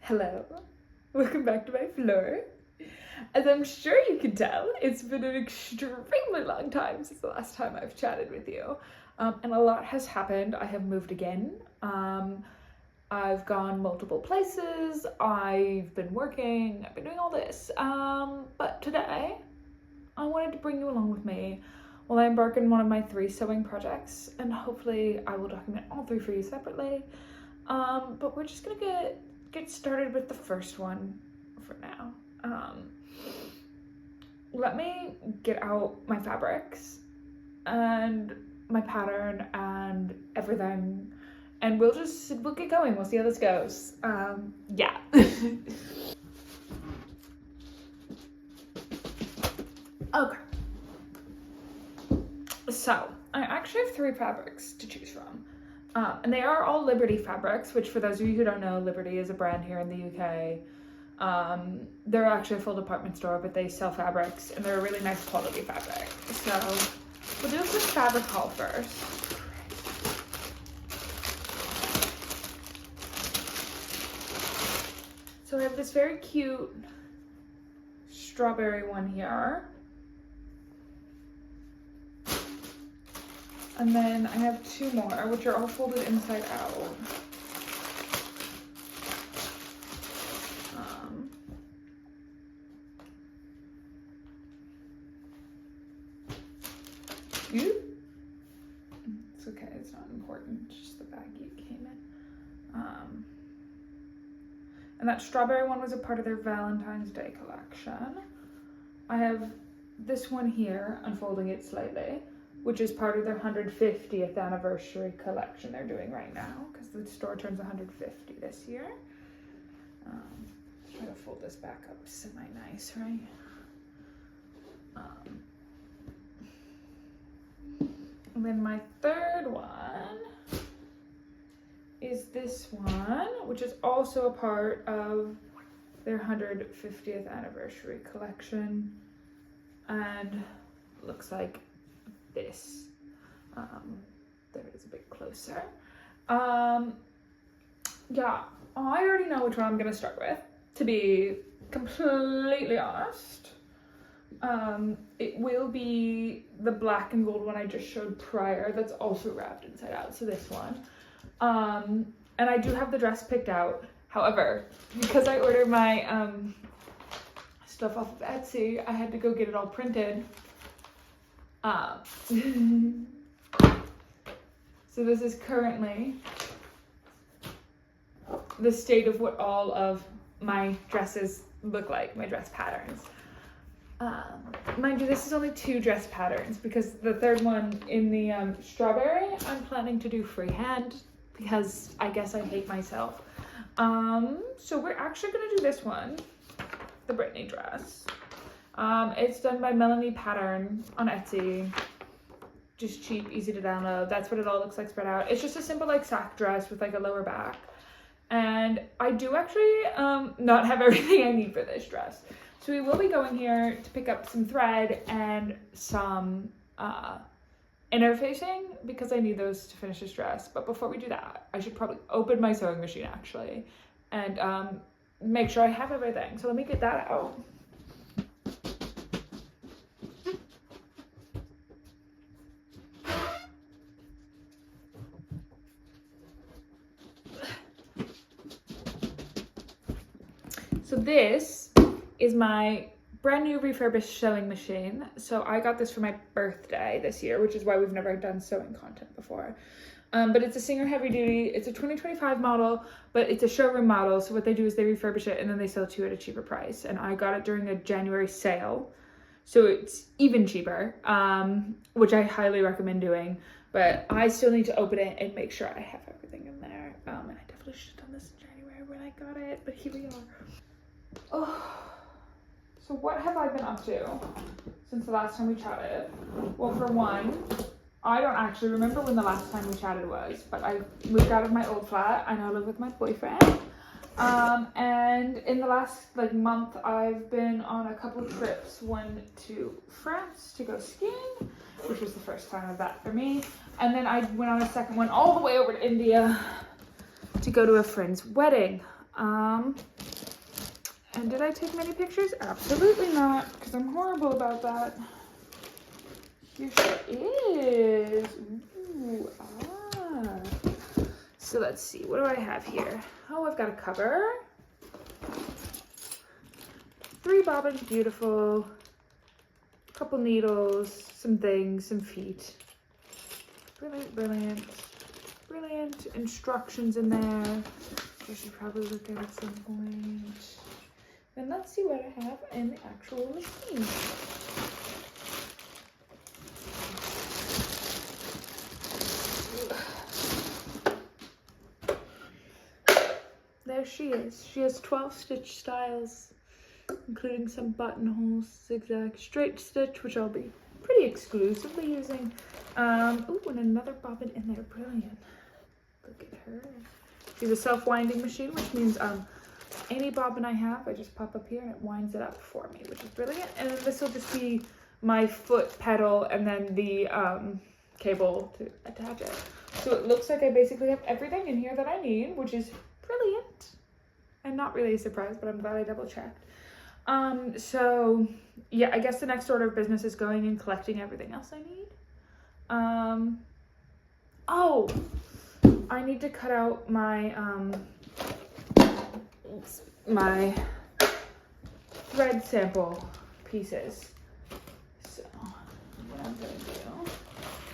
Hello, welcome back to my floor. As I'm sure you can tell, it's been an extremely long time since the last time I've chatted with you. And a lot has happened. I have moved again. I've gone multiple places. I've been working. I've been doing all this. But today, I wanted to bring you along with me while I embark on one of my 3 sewing projects. And hopefully I will document all 3 for you separately. But we're just gonna get started with the first one for now. Let me get out my fabrics and my pattern and everything, and we'll get going. We'll see how this goes. Yeah. Okay. So I actually have 3 fabrics to choose from. And they are all Liberty fabrics, which for those of you who don't know, Liberty is a brand here in the UK. They're actually a full department store, but they sell fabrics and they're a really nice quality fabric. So we'll do a quick fabric haul first. So I have this very cute strawberry one here. And then I have 2 more, which are all folded inside out. It's okay, it's not important, it's just the baggie it came in. And that strawberry one was a part of their Valentine's Day collection. I have this one here, unfolding it slightly, which is part of their 150th anniversary collection they're doing right now, because the store turns 150 this year. Try to fold this back up semi-nice, right? And then my third one is this one, which is also a part of their 150th anniversary collection, and looks like this. There it is a bit closer. Yeah, I already know which one I'm gonna start with, to be completely honest. It will be the black and gold one I just showed prior, that's also wrapped inside out, so this one. And I do have the dress picked out. However, because I ordered my stuff off of Etsy, I had to go get it all printed. So this is currently the state of what all of my dresses look like, my dress patterns. Mind you, this is only 2 dress patterns, because the third one in the strawberry, I'm planning to do freehand, because I guess I hate myself. So we're actually gonna do this one, the Britney dress. It's done by Melanie Patterns on Etsy. Just cheap, easy to download. That's what it all looks like spread out. It's just a simple like sack dress with like a lower back. And I do actually not have everything I need for this dress. So we will be going here to pick up some thread and some interfacing, because I need those to finish this dress. But before we do that, I should probably open my sewing machine actually and make sure I have everything. So let me get that out. So this is my brand new refurbished sewing machine. So I got this for my birthday this year, which is why we've never done sewing content before. But it's a Singer heavy duty. It's a 2025 model, but it's a showroom model. So what they do is they refurbish it and then they sell it to you at a cheaper price. And I got it during a January sale, so it's even cheaper, which I highly recommend doing. But I still need to open it and make sure I have everything in there. And I definitely should have done this in January when I got it, but here we are. Oh, so what have I been up to since the last time we chatted? Well, for one, I don't actually remember when the last time we chatted was, but I moved out of my old flat. I now live with my boyfriend. And in the last month, I've been on a couple trips. One to France to go skiing, which was the first time of that for me. And then I went on a second one all the way over to India to go to a friend's wedding. And did I take many pictures? Absolutely not, because I'm horrible about that. Here she is. Ooh, ah. So let's see, what do I have here? Oh, I've got a cover. 3 bobbins, beautiful. Couple needles, some things, some feet. Brilliant, brilliant, brilliant. Instructions in there. I should probably look at some point. And let's see what I have in the actual machine. There she is. She has 12 stitch styles, including some buttonholes, zigzag, straight stitch, which I'll be pretty exclusively using. Ooh, and another bobbin in there. Brilliant. Look at her. She's a self-winding machine, which means any bobbin I have, I just pop up here and it winds it up for me, which is brilliant. And then this will just be my foot pedal and then the cable to attach it. So it looks like I basically have everything in here that I need, which is brilliant. I'm not really surprised, but I'm glad I double checked. So yeah, I guess the next order of business is going and collecting everything else I need. Oh, I need to cut out my my thread sample pieces. So what I'm gonna do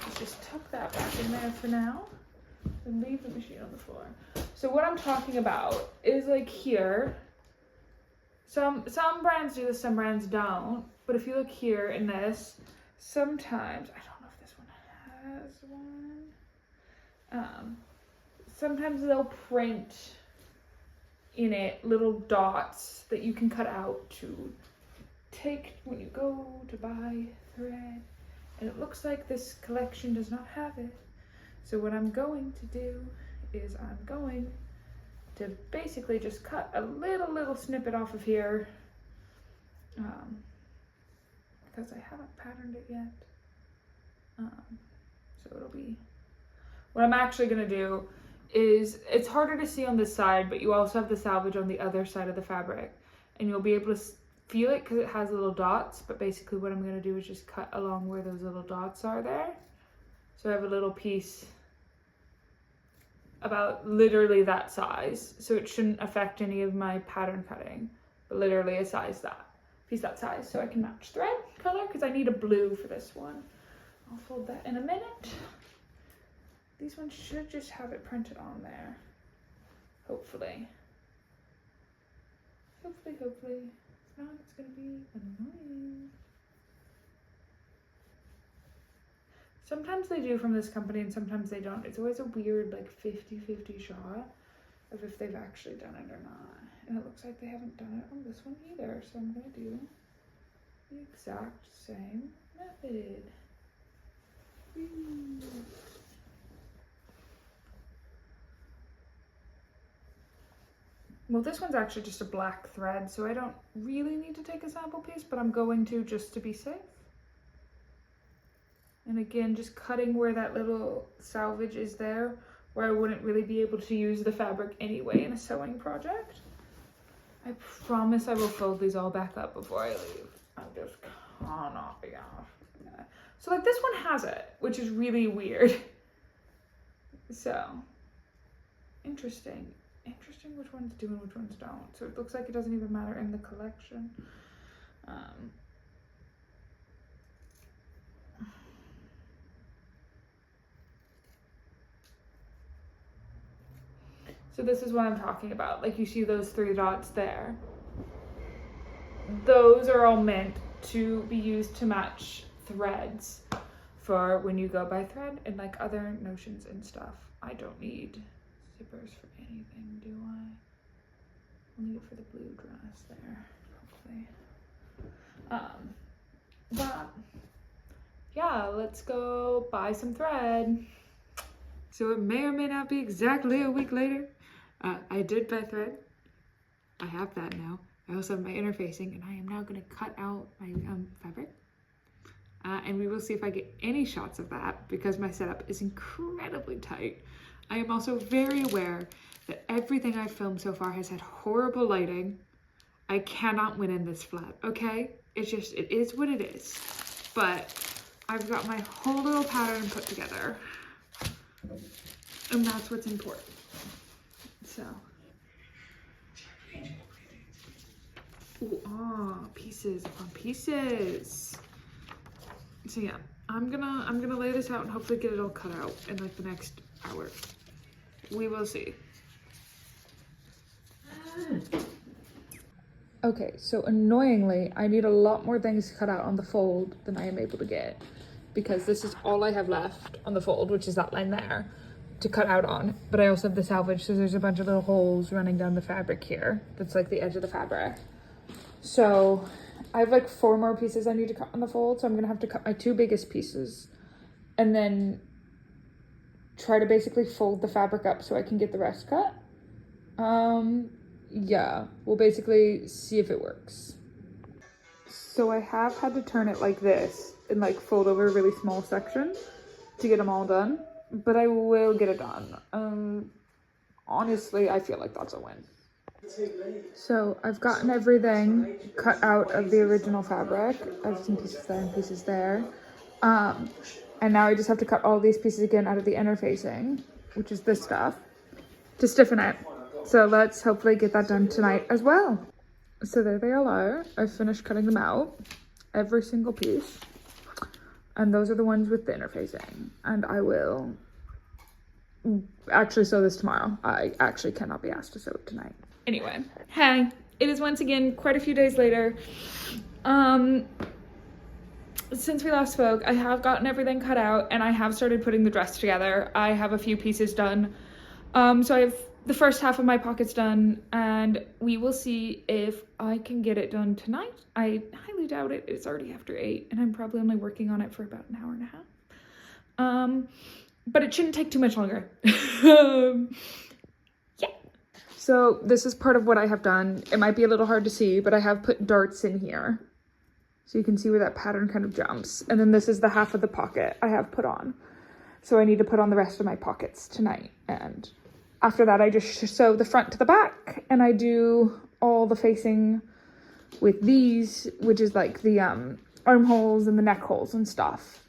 is just tuck that back in there for now and leave the machine on the floor. So what I'm talking about is like here, some brands do this, some brands don't, but if you look here in this, sometimes, I don't know if this one has one, sometimes they'll print in it little dots that you can cut out to take when you go to buy thread, and it looks like this collection does not have it. So what I'm going to do is I'm going to basically just cut a little snippet off of here, because I haven't patterned it yet. So it'll be, what I'm actually gonna do is, it's harder to see on this side, but you also have the selvage on the other side of the fabric, and you'll be able to feel it because it has little dots. But basically what I'm gonna do is just cut along where those little dots are there. So I have a little piece about literally that size, so it shouldn't affect any of my pattern cutting, but literally a size piece that size, so I can match thread color, because I need a blue for this one. I'll fold that in a minute. These ones should just have it printed on there, hopefully. Hopefully. If not, it's gonna be annoying. Sometimes they do from this company and sometimes they don't. It's always a weird like 50-50 shot of if they've actually done it or not. And it looks like they haven't done it on this one either. So I'm gonna do the exact same method. Well, this one's actually just a black thread, so I don't really need to take a sample piece, but I'm going to just to be safe. And again, just cutting where that little selvage is there, where I wouldn't really be able to use the fabric anyway in a sewing project. I promise I will fold these all back up before I leave. I just cannot be off. Yeah. So like this one has it, which is really weird. So, interesting which ones do and which ones don't. So it looks like it doesn't even matter in the collection. So this is what I'm talking about. Like you see those 3 dots there. Those are all meant to be used to match threads for when you go buy thread and like other notions and stuff. I don't need zippers for anything, do I? I'll need it for the blue dress there, hopefully. But yeah, let's go buy some thread. So it may or may not be exactly a week later. I did buy thread. I have that now. I also have my interfacing, and I am now going to cut out my fabric. And we will see if I get any shots of that, because my setup is incredibly tight. I am also very aware that everything I've filmed so far has had horrible lighting. I cannot win in this flat, okay? It's just, it is what it is. But I've got my whole little pattern put together. And that's what's important. So. Ooh, pieces upon pieces. So yeah, I'm gonna lay this out and hopefully get it all cut out in like the next hour. We will see. Okay, so annoyingly, I need a lot more things cut out on the fold than I am able to get, because this is all I have left on the fold, which is that line there, to cut out on. But I also have the salvage, so there's a bunch of little holes running down the fabric here. That's like the edge of the fabric. So I have like 4 more pieces I need to cut on the fold, so I'm gonna have to cut my 2 biggest pieces and then try to basically fold the fabric up so I can get the rest cut. Yeah, we'll basically see if it works. So I have had to turn it like this and like fold over a really small section to get them all done, but I will get it done. Honestly, I feel like that's a win. So I've gotten everything cut out of the original fabric. I've seen pieces there and pieces there. And now I just have to cut all these pieces again out of the interfacing, which is this stuff, to stiffen it. So let's hopefully get that done tonight as well. So there they all are. I've finished cutting them out, every single piece. And those are the ones with the interfacing. And I will actually sew this tomorrow. I actually cannot be asked to sew it tonight. Anyway, hey, it is once again quite a few days later. Since we last spoke, I have gotten everything cut out and I have started putting the dress together. I have a few pieces done. So I have the first half of my pockets done, and we will see if I can get it done tonight. I highly doubt it. It's already after 8 and I'm probably only working on it for about an hour and a half. But it shouldn't take too much longer. Yeah. So this is part of what I have done. It might be a little hard to see, but I have put darts in here, so you can see where that pattern kind of jumps. And then this is the half of the pocket I have put on. So I need to put on the rest of my pockets tonight. And after that, I just sew the front to the back, and I do all the facing with these, which is like the armholes and the neck holes and stuff.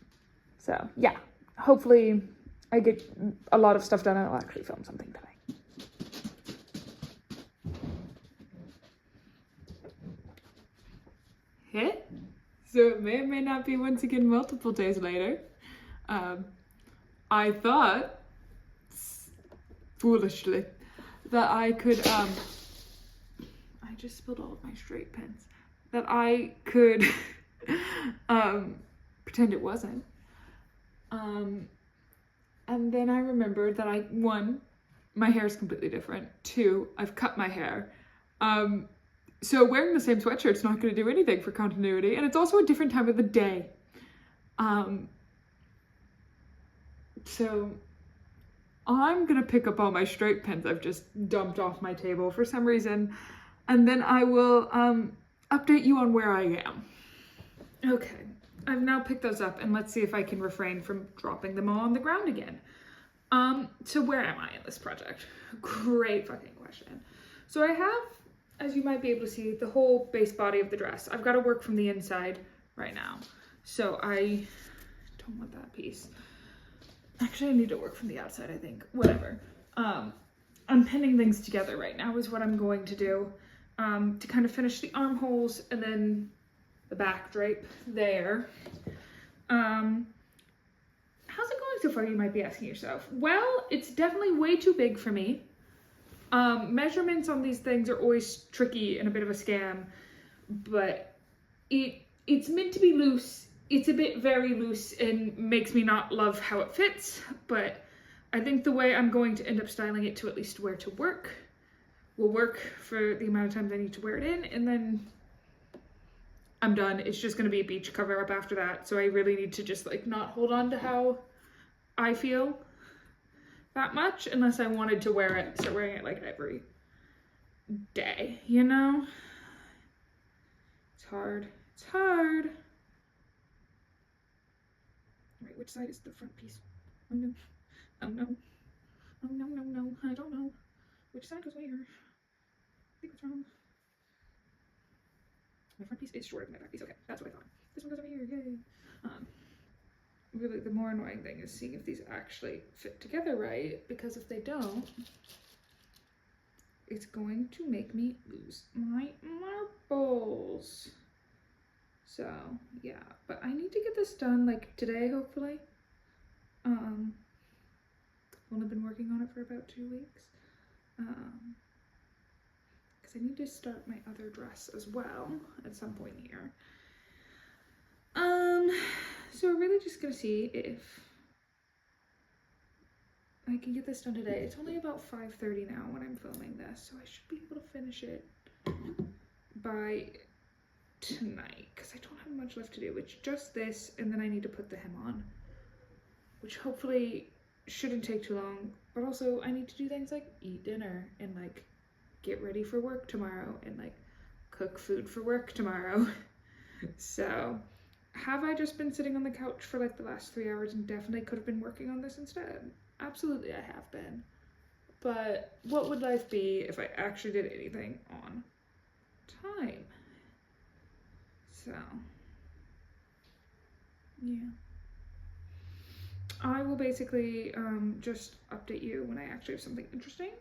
So yeah, hopefully I get a lot of stuff done and I'll actually film something tonight. Hit. So it may or may not be once again multiple days later. I thought, foolishly, that I could, I just spilled all of my straight pens, that I could pretend it wasn't. And then I remembered that one, my hair is completely different. 2, I've cut my hair. So wearing the same sweatshirt's not going to do anything for continuity, and it's also a different time of the day. So I'm gonna pick up all my straight pens I've just dumped off my table for some reason, and then I will update you on where I am. Okay, I've now picked those up, and let's see if I can refrain from dropping them all on the ground again. So where am I in this project? Great fucking question. So I have, as you might be able to see, the whole base body of the dress. I've got to work from the inside right now. So I don't want that piece. Actually, I need to work from the outside, I think. Whatever. I'm pinning things together right now is what I'm going to do, to kind of finish the armholes and then the back drape there. How's it going so far, you might be asking yourself? Well, it's definitely way too big for me. Measurements on these things are always tricky and a bit of a scam, but it's meant to be loose. It's a bit very loose and makes me not love how it fits, but I think the way I'm going to end up styling it to at least wear to work will work for the amount of times I need to wear it in, and then I'm done. It's just gonna be a beach cover up after that, so I really need to just like not hold on to how I feel that much unless I wanted to wear it, start wearing it like every day, you know? It's hard. It's hard. Wait, which side is the front piece? Oh no. Oh no. Oh, no, no, no. I don't know. Which side goes where? I think it's wrong. My front piece is shorter than my back piece. Okay, that's what I thought. This one goes over here. Yay. Really, the more annoying thing is seeing if these actually fit together right, because if they don't, it's going to make me lose my marbles. So, yeah, but I need to get this done, like, today, hopefully. I've only been working on it for about 2 weeks. Because I need to start my other dress as well at some point here. So we're really just gonna see if I can get this done today. It's only about 5:30 now when I'm filming this, so I should be able to finish it by tonight, because I don't have much left to do. It's just this, and then I need to put the hem on, which hopefully shouldn't take too long, but also I need to do things like eat dinner and like get ready for work tomorrow and like cook food for work tomorrow. So have I just been sitting on the couch for like the last 3 hours and definitely could have been working on this instead? Absolutely I have been. But what would life be if I actually did anything on time? So, yeah. I will basically just update you when I actually have something interesting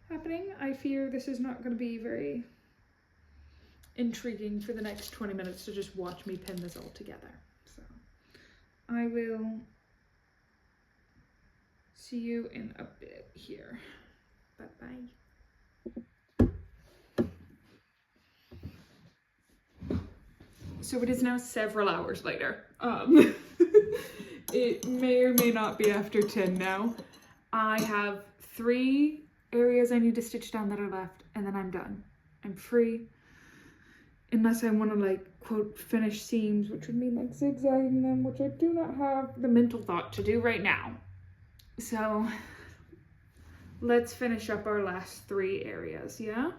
happening. I fear this is not going to be very intriguing for the next 20 minutes to just watch me pin this all together. So I will see you in a bit here. Bye-bye. So it is now several hours later. It may or may not be after 10 now. I have 3 areas I need to stitch down that are left, and then I'm done. I'm free. Unless I want to like, quote, finish seams, which would mean like zigzagging them, which I do not have the mental thought to do right now. So let's finish up our last 3 areas, yeah?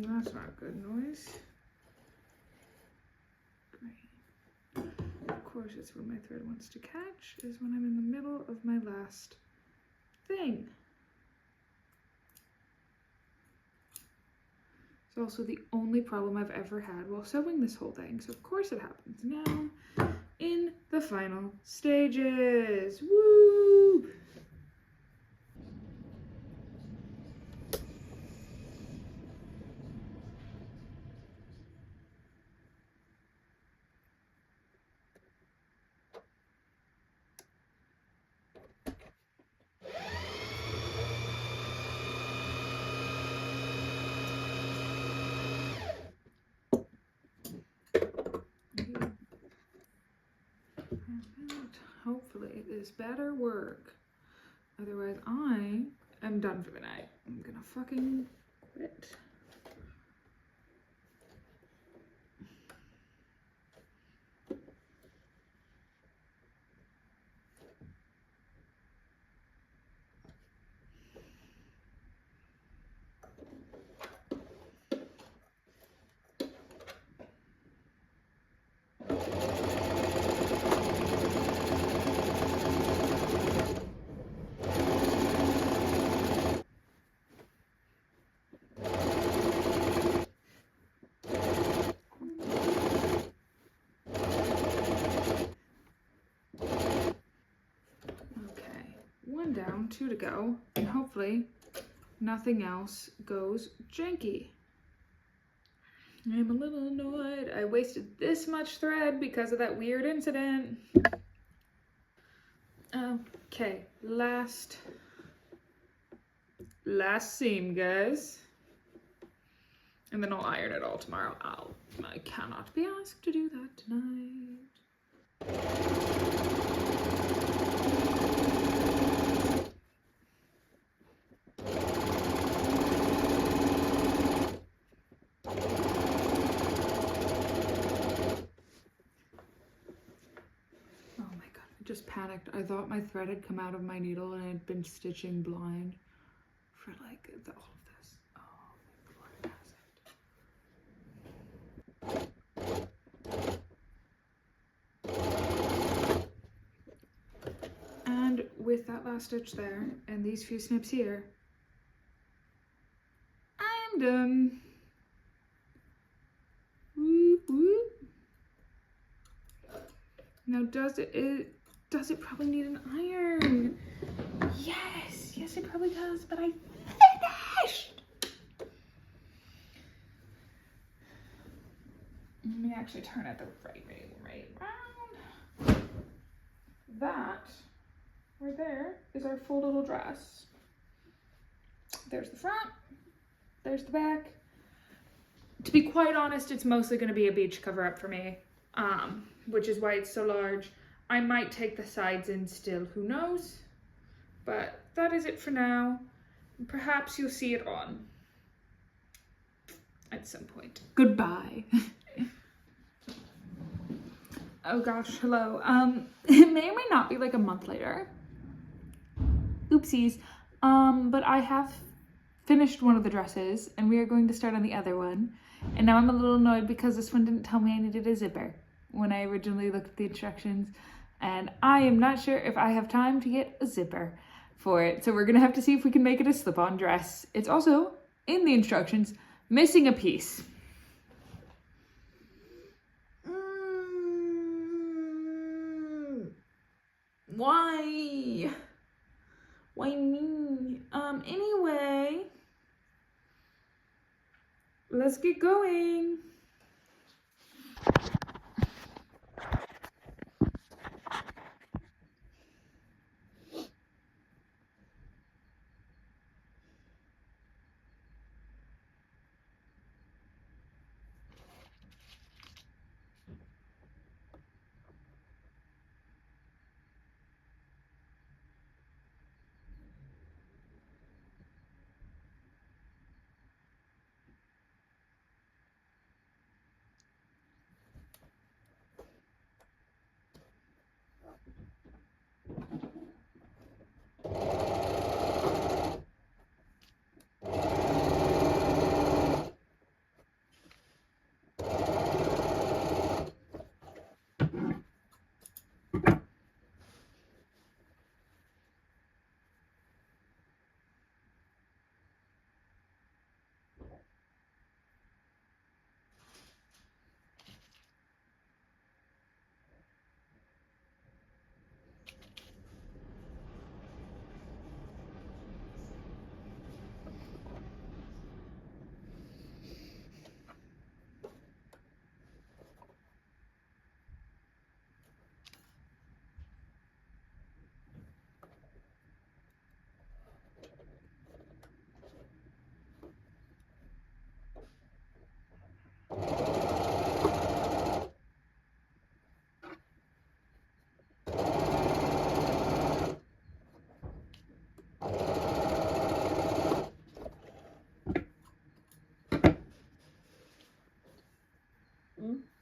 That's not good noise. Great. Of course, it's when my thread wants to catch, is when I'm in the middle of my last thing. It's also the only problem I've ever had while sewing this whole thing, so of course it happens now in the final stages. Woo! Hopefully this better work. Otherwise I am done for the night. I'm gonna fucking quit. Down, 2 to go, and hopefully nothing else goes janky. I'm a little annoyed. I wasted this much thread because of that weird incident. Okay, last last seam, guys. And then I'll iron it all tomorrow. I cannot be asked to do that tonight. Just panicked. I thought my thread had come out of my needle and I had been stitching blind for like all of this. Oh my Lord, and with that last stitch there and these few snips here, I am done. Whoop, whoop. Now does it probably need an iron? Yes, it probably does, but I finished! Let me actually turn it the right round. That, right there, is our full little dress. There's the front, there's the back. To be quite honest, it's mostly gonna be a beach cover-up for me, which is why it's so large. I might take the sides in still, who knows? But that is it for now. Perhaps you'll see it on at some point. Goodbye. Oh gosh, hello. It may or may not be like a month later. Oopsies. But I have finished one of the dresses and we are going to start on the other one. And now I'm a little annoyed because this one didn't tell me I needed a zipper when I originally looked at the instructions. And I am not sure if I have time to get a zipper for it. So we're gonna have to see if we can make it a slip-on dress. It's also, in the instructions, missing a piece. Why? Why me? Anyway, let's get going.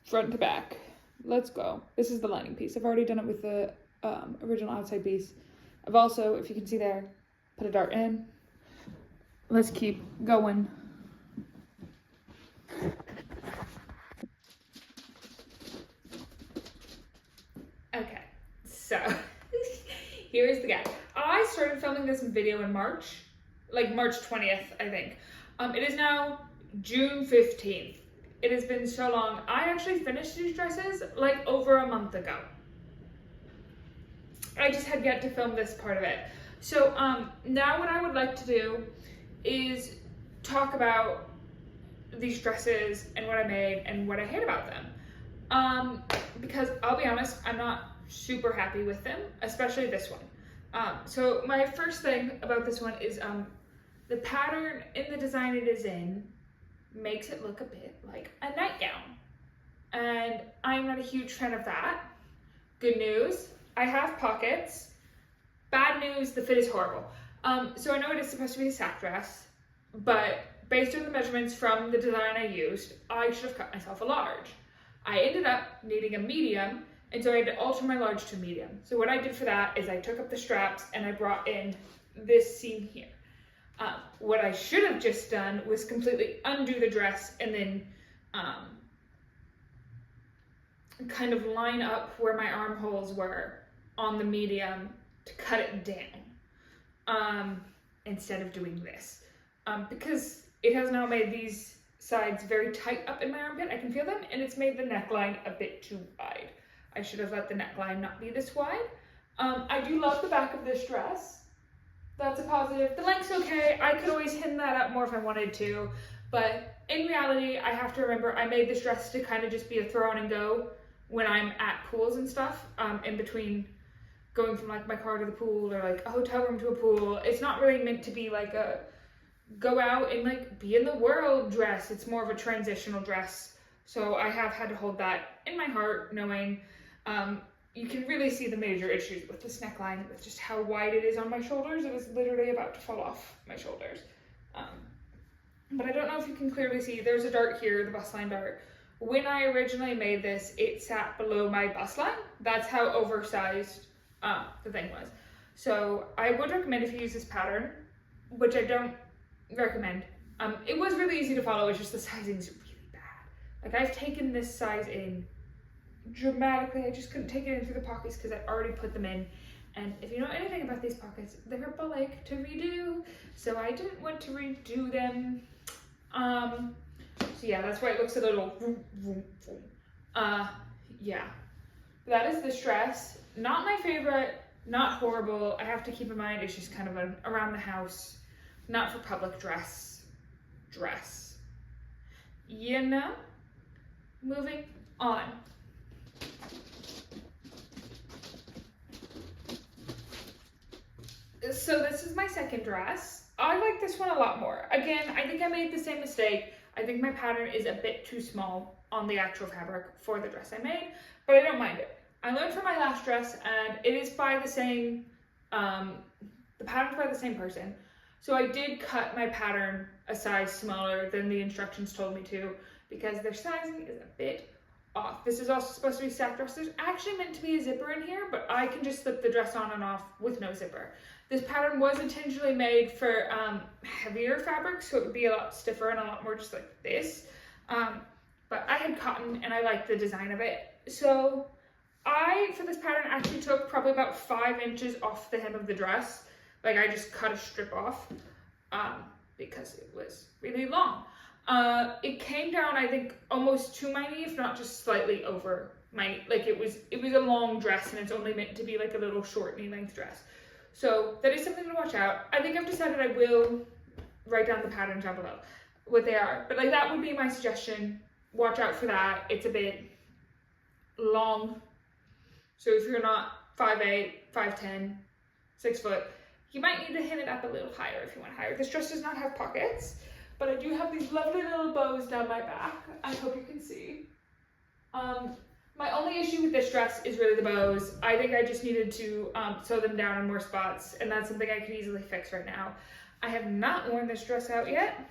Front to back. Let's go. This is the lining piece. I've already done it with the original outside piece. I've also, if you can see there, put a dart in. Let's keep going. Okay, so here's the gag. I started filming this video in March, like March 20th, I think. It is now June 15th. It has been so long. I actually finished these dresses like over a month ago. I just had yet to film this part of it. So now what I would like to do is talk about these dresses and what I made and what I hate about them. Because I'll be honest, I'm not super happy with them, especially this one. So my first thing about this one is the pattern in the design it is in makes it look a bit like a nightgown. And I'm not a huge fan of that. Good news, I have pockets. Bad news, the fit is horrible. So I know it is supposed to be a sack dress, but based on the measurements from the design I used, I should have cut myself a large. I ended up needing a medium, and so I had to alter my large to medium. So what I did for that is I took up the straps and I brought in this seam here. What I should have just done was completely undo the dress and then kind of line up where my armholes were on the medium to cut it down, instead of doing this. Because it has now made these sides very tight up in my armpit, I can feel them, and it's made the neckline a bit too wide. I should have let the neckline not be this wide. I do love the back of this dress. That's a positive. The length's okay. I could always hem that up more if I wanted to, but in reality, I have to remember I made this dress to kind of just be a throw on and go when I'm at pools and stuff, in between going from like my car to the pool or like a hotel room to a pool. It's not really meant to be like a go out and like be in the world dress. It's more of a transitional dress. So I have had to hold that in my heart, knowing you can really see the major issues with this neckline, with just how wide it is on my shoulders. It was literally about to fall off my shoulders. But I don't know if you can clearly see, there's a dart here, the bust line dart. When I originally made this, it sat below my bust line. That's how oversized the thing was. So I would recommend if you use this pattern, which I don't recommend. It was really easy to follow, it's just the sizing's really bad. Like I've taken this size in dramatically. I just couldn't take it in through the pockets because I already put them in. And if you know anything about these pockets, they're like to redo. So I didn't want to redo them. So yeah, that's why it looks a little yeah. That is this dress. Not my favorite, not horrible. I have to keep in mind it's just kind of an around the house, not for public dress. You know? Moving on. So this is my second dress. I like this one a lot more. Again, I think I made the same mistake. I think my pattern is a bit too small on the actual fabric for the dress I made, but I don't mind it. I learned from my last dress, and it is by the same, the pattern's by the same person. So I did cut my pattern a size smaller than the instructions told me to, because their sizing is a bit off. This is also supposed to be sack dress. There's actually meant to be a zipper in here, but I can just slip the dress on and off with no zipper. This pattern was intentionally made for heavier fabric, so it would be a lot stiffer and a lot more just like this. But I had cotton and I liked the design of it. So for this pattern, actually took probably about 5 inches off the hem of the dress. Like I just cut a strip off because it was really long. It came down, I think, almost to my knee, if not just slightly over my knee. Like it was a long dress, and it's only meant to be like a little short knee length dress. So that is something to watch out. I think I've decided I will write down the patterns down below, what they are. But like that would be my suggestion. Watch out for that. It's a bit long. So if you're not 5'8", 5'10", 6 foot, you might need to hem it up a little higher if you want higher. This dress does not have pockets, but I do have these lovely little bows down my back. I hope you can see. My only issue with this dress is really the bows. I think I just needed to sew them down in more spots, and that's something I can easily fix right now. I have not worn this dress out yet.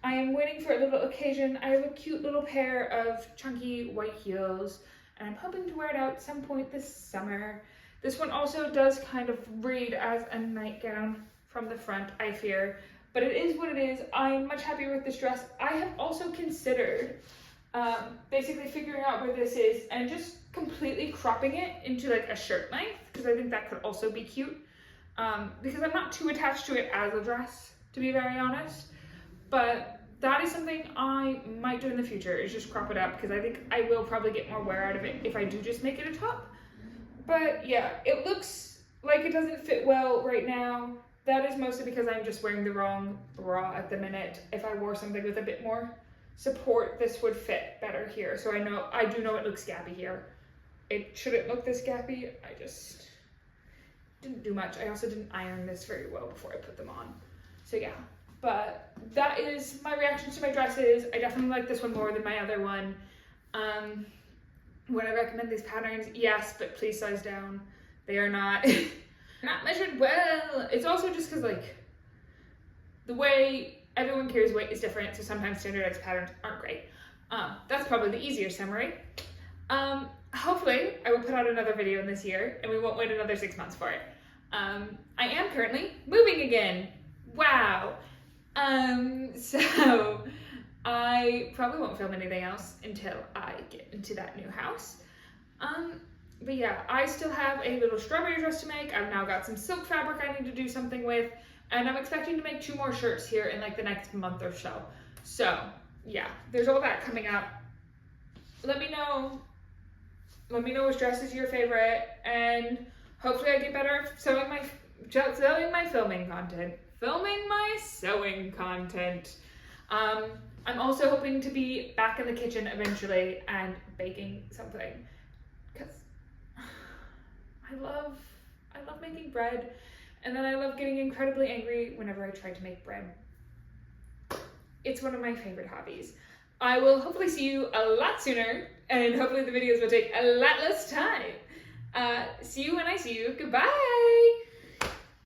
I am waiting for a little occasion. I have a cute little pair of chunky white heels, and I'm hoping to wear it out at some point this summer. This one also does kind of read as a nightgown from the front, I fear, but it is what it is. I'm much happier with this dress. I have also considered basically figuring out where this is and just completely cropping it into like a shirt length, because I think that could also be cute, because I'm not too attached to it as a dress, to be very honest. But that is something I might do in the future, is just crop it up, because I think I will probably get more wear out of it if I do just make it a top. But yeah, it looks like it doesn't fit well right now. That is mostly because I'm just wearing the wrong bra at the minute. If I wore something with a bit more support, this would fit better here. So I do know it looks gappy here. It shouldn't look this gappy. I just didn't do much. I also didn't iron this very well before I put them on. So yeah, but that is my reactions to my dresses. I definitely like this one more than my other one. Would I recommend these patterns? Yes, but please size down. They are not not measured well. It's also just because like the way everyone carries weight is different, so sometimes standardized patterns aren't great. That's probably the easier summary. Hopefully I will put out another video in this year and we won't wait another 6 months for it. I am currently moving again. Wow. So I probably won't film anything else until I get into that new house. But yeah, I still have a little strawberry dress to make. I've now got some silk fabric I need to do something with, and I'm expecting to make 2 more shirts here in like the next month or so. So yeah, there's all that coming up. Let me know which dress is your favorite, and hopefully I get better at sewing my filming content. Filming my sewing content. I'm also hoping to be back in the kitchen eventually and baking something, because I love making bread, and then I love getting incredibly angry whenever I try to make bread. It's one of my favorite hobbies. I will hopefully see you a lot sooner, and hopefully the videos will take a lot less time. See you when I see you. Goodbye!